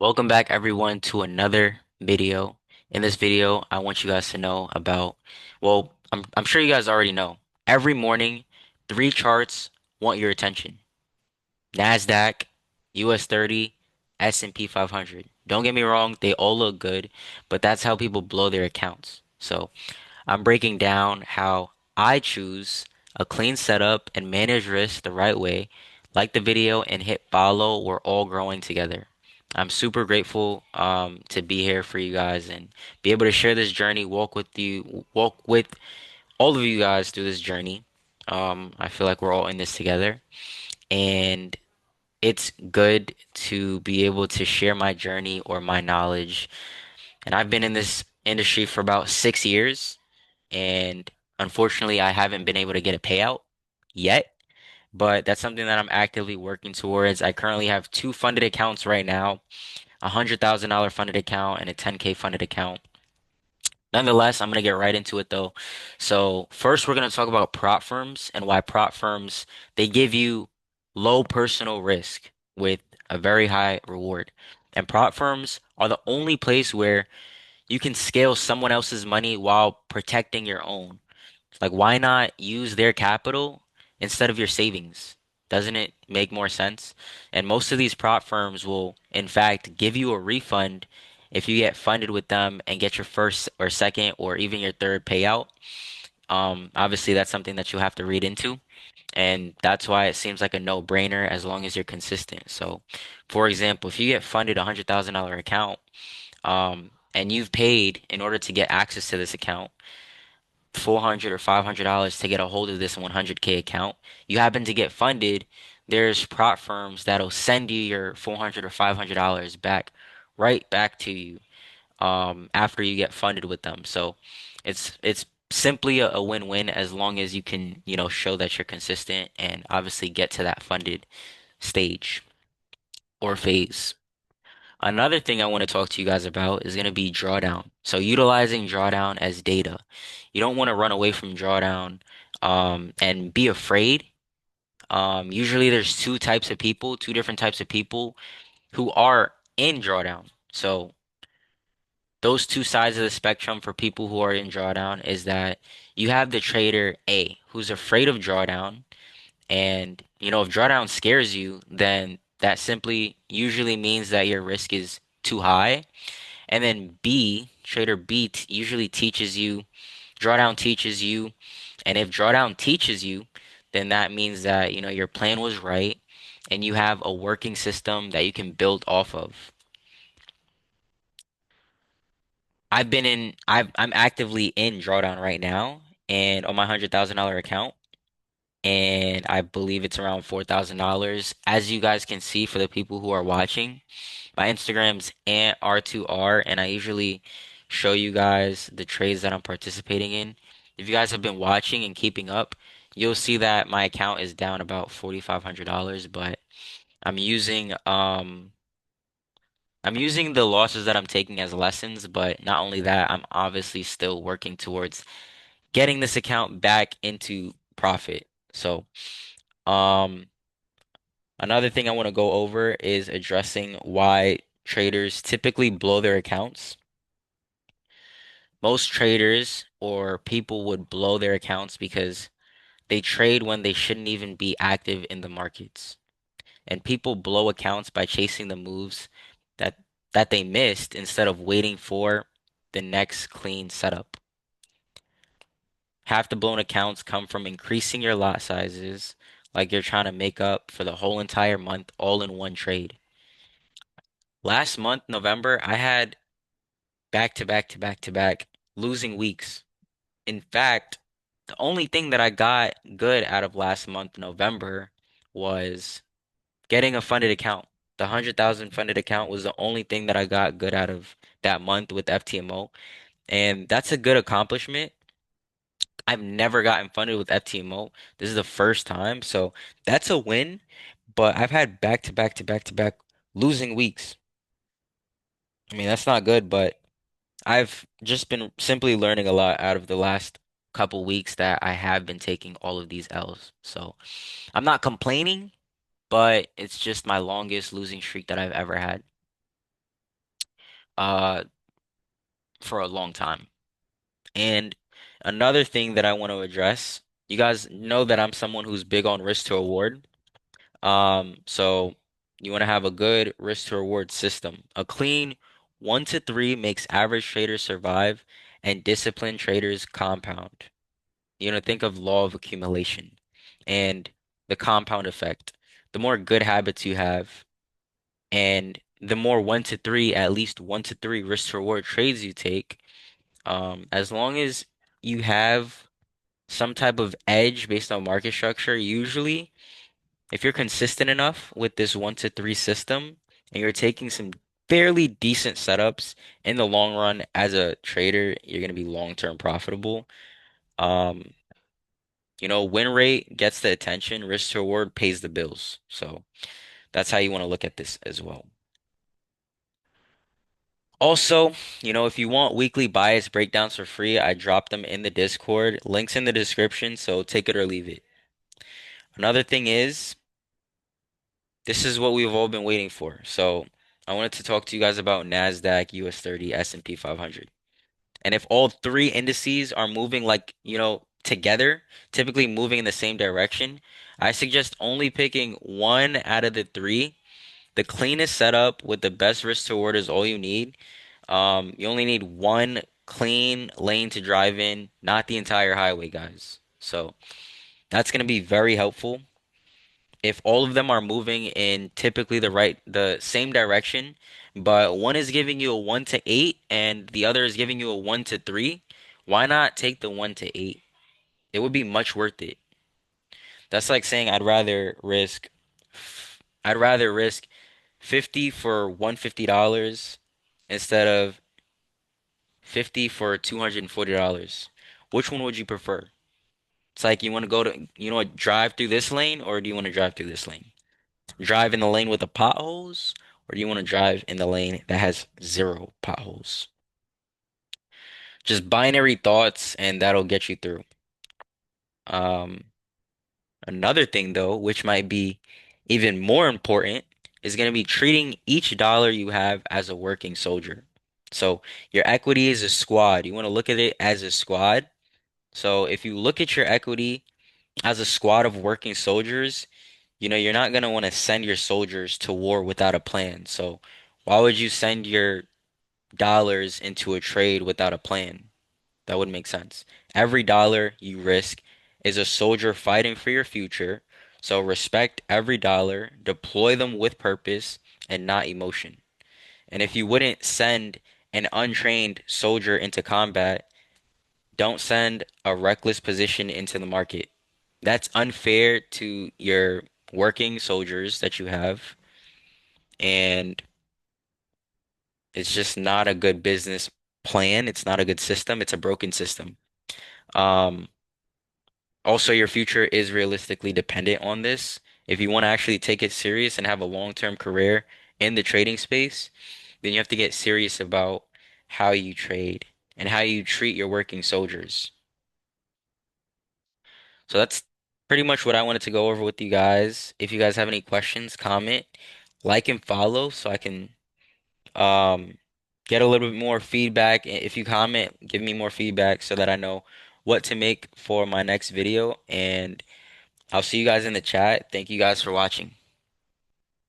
Welcome back everyone to another video. In this video, I want you guys to know about, I'm sure you guys already know. Every morning, three charts want your attention. NASDAQ, US 30, S&P 500. Don't get me wrong, they all look good, but that's how people blow their accounts. So, I'm breaking down how I choose a clean setup and manage risk the right way. Like the video and hit follow. We're all growing together. I'm super grateful to be here for you guys and be able to share this journey, walk with all of you guys through this journey. I feel like we're all in this together, and it's good to be able to share my journey or my knowledge. And I've been in this industry for about 6 years, and unfortunately, I haven't been able to get a payout yet, but that's something that I'm actively working towards. I currently have two funded accounts right now, a $100,000 funded account and a 10K funded account. Nonetheless, I'm going to get right into it though. So first, we're going to talk about prop firms and why prop firms, they give you low personal risk with a very high reward. And prop firms are the only place where you can scale someone else's money while protecting your own. Like, why not use their capital instead of your savings? Doesn't it make more sense? And most of these prop firms will, in fact, give you a refund if you get funded with them and get your first or second or even your third payout. Obviously, that's something that you have to read into. And that's why it seems like a no-brainer as long as you're consistent. So, for example, if you get funded a $100,000 account, and you've paid in order to get access to this account, 400 or $500 to get a hold of this 100K account, you happen to get funded, there's prop firms that'll send you your 400 or $500 back, right back to you, after you get funded with them. So it's simply a win-win as long as you can, show that you're consistent and obviously get to that funded stage or phase. Another thing I want to talk to you guys about is going to be drawdown. So utilizing drawdown as data. You don't want to run away from drawdown and be afraid. Usually there's two different types of people who are in drawdown. So those two sides of the spectrum for people who are in drawdown is that you have the trader A who's afraid of drawdown. And, if drawdown scares you, then that simply usually means that your risk is too high. And then trader B usually teaches you, drawdown teaches you. And if drawdown teaches you, then that means that, your plan was right and you have a working system that you can build off of. I'm actively in drawdown right now and on my $100,000 account. And I believe it's around $4,000. As you guys can see for the people who are watching, my Instagram's @R2R, and I usually show you guys the trades that I'm participating in. If you guys have been watching and keeping up, you'll see that my account is down about $4,500, but I'm using um I'm using the losses that I'm taking as lessons, but not only that, I'm obviously still working towards getting this account back into profit. So, um another thing I want to go over is addressing why traders typically blow their accounts. Most traders or people would blow their accounts because they trade when they shouldn't even be active in the markets. And people blow accounts by chasing the moves that that they missed instead of waiting for the next clean setup. Half the blown accounts come from increasing your lot sizes, like you're trying to make up for the whole entire month all in one trade. Last month, November, I had back to back to back to back losing weeks. In fact, the only thing that I got good out of last month, November, was getting a funded account. The 100,000 funded account was the only thing that I got good out of that month with FTMO. And that's a good accomplishment. I've never gotten funded with FTMO. This is the first time. So that's a win. But I've had back to back to back to back losing weeks. I mean, that's not good, but I've just been simply learning a lot out of the last couple weeks that I have been taking all of these L's. So I'm not complaining, but it's just my longest losing streak that I've ever had. uh for a long time. And another thing that I want to address, you guys know that I'm someone who's big on risk to reward. So you want to have a good risk to reward system. A clean 1 to 3 makes average traders survive and disciplined traders compound. Think of law of accumulation and the compound effect. The more good habits you have, and the more 1 to 3, at least 1 to 3 risk to reward trades you take, as long as you have some type of edge based on market structure, usually if you're consistent enough with this 1 to 3 system and you're taking some fairly decent setups in the long run as a trader, you're going to be long-term profitable. Um, win rate gets the attention, risk to reward pays the bills. So that's how you want to look at this as well. Also, if you want weekly bias breakdowns for free, I drop them in the Discord. Links in the description, so take it or leave it. Another thing is, this is what we've all been waiting for. So I wanted to talk to you guys about NASDAQ, US 30, S&P 500. And if all three indices are moving like, together, typically moving in the same direction, I suggest only picking one out of the three. The cleanest setup with the best risk to reward is all you need. You only need one clean lane to drive in, not the entire highway, guys. So that's going to be very helpful. If all of them are moving in typically the same direction, but one is giving you a 1 to 8 and the other is giving you a 1 to 3, why not take the 1 to 8? It would be much worth it. That's like saying I'd rather risk 50 for $150 instead of 50 for $240. Which one would you prefer? It's like drive through this lane or do you want to drive through this lane? Drive in the lane with the potholes, or do you want to drive in the lane that has zero potholes? Just binary thoughts, and that'll get you through. Um, Another thing, though, which might be even more important, is going to be treating each dollar you have as a working soldier. So your equity is a squad. You want to look at it as a squad. So if you look at your equity as a squad of working soldiers, you're not going to want to send your soldiers to war without a plan. So why would you send your dollars into a trade without a plan? That would make sense. Every dollar you risk is a soldier fighting for your future. So respect every dollar, deploy them with purpose and not emotion. And if you wouldn't send an untrained soldier into combat, don't send a reckless position into the market. That's unfair to your working soldiers that you have, and it's just not a good business plan. It's not a good system. It's a broken system. Um, Also, your future is realistically dependent on this. If you want to actually take it serious and have a long-term career in the trading space, then you have to get serious about how you trade and how you treat your working soldiers. So that's pretty much what I wanted to go over with you guys. If you guys have any questions, comment, like, and follow so I can um get a little bit more feedback. If you comment, give me more feedback so that I know what to make for my next video. And I'll see you guys in the chat. Thank you guys for watching.